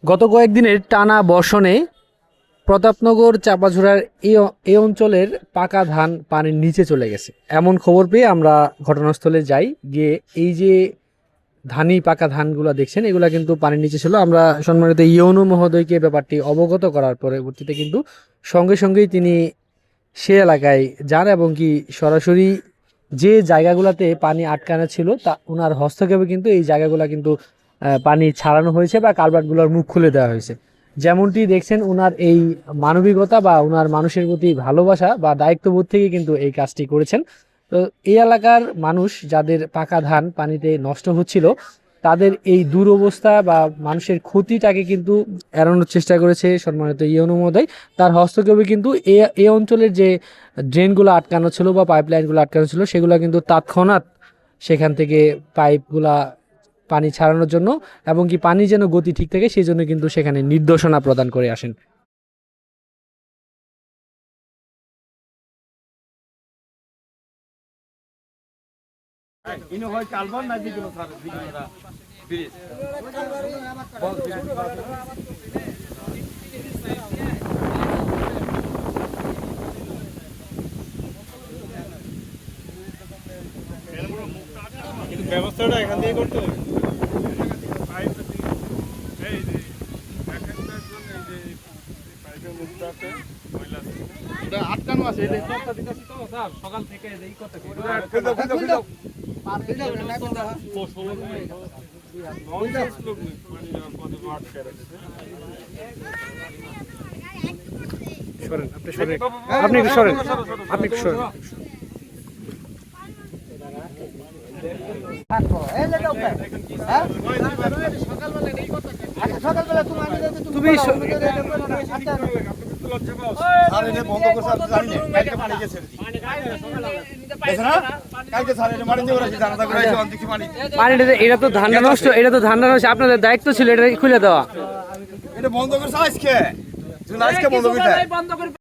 গত কয়েকদিনের টানা বর্ষণে প্রতাপনগর চাপাঝোরার এই অঞ্চলের পাকা ধান পানির নিচে চলে গেছে। এমন খবর পেয়ে আমরা ঘটনাস্থলে যাই, গিয়ে এই যে পাকা ধানগুলো দেখছেন এগুলা কিন্তু পানির নিচে ছিল। আমরা সম্মানিত ইউনো মহোদয়কে ব্যাপারটি অবগত করার পরবর্তীতে কিন্তু সঙ্গে সঙ্গেই তিনি সে এলাকায় যান এবং কি সরাসরি যে জায়গাগুলোতে পানি আটকানো ছিল তা ওনার হস্তক্ষেপে কিন্তু এই জায়গাগুলো কিন্তু পানি ছাড়ানো হয়েছে বা কালভার্টগুলোর মুখ খুলে দেওয়া হয়েছে। যেমনটি দেখছেন ওনার এই মানবিকতা বা ওনার মানুষের প্রতি ভালোবাসা বা দায়িত্ববোধ থেকে কিন্তু এই কাজটি করেছেন। তো এই এলাকার মানুষ যাদের পাকা ধান পানিতে নষ্ট হচ্ছিল তাদের এই দুরবস্থা বা মানুষের ক্ষতিটাকে কিন্তু এড়ানোর চেষ্টা করেছে সম্মানিত ইউনো মহোদয়। তার হস্তক্ষেপে কিন্তু এই অঞ্চলের যে ড্রেনগুলো আটকানো ছিল বা পাইপলাইনগুলো আটকানো ছিল সেগুলো কিন্তু তৎক্ষণাৎ সেখান থেকে পাইপগুলা পানি ছাড়ানোর জন্য এবং কি পানি যেন গতি ঠিক থাকে সেই জন্য কিন্তু সেখানে নির্দেশনা প্রদান করে আসেন। ইনো হয় কালভার না দিগুলো স্যার দিগুলোরা ব্রিজ বল কিন্তু ব্যবস্থাটা এখান থেকে করতে হবে। পাইপ এই যে এখানটার জন্য এই যে পাইপের মুখটাতে ময়লা এটা আটকানো আছে। এই কথা দিতেছি তো স্যার সকাল থেকে এই কথা আপনি একটু সরেন, আপনি একটু সরেন। তুমি এটা তো ধান্ডা নষ্ট, এটা তো ধান্ডা নষ্ট, আপনাদের দায়িত্ব ছিল এটা খুলে দেওয়া। এটা বন্ধ করছে আজকে বন্ধ করতে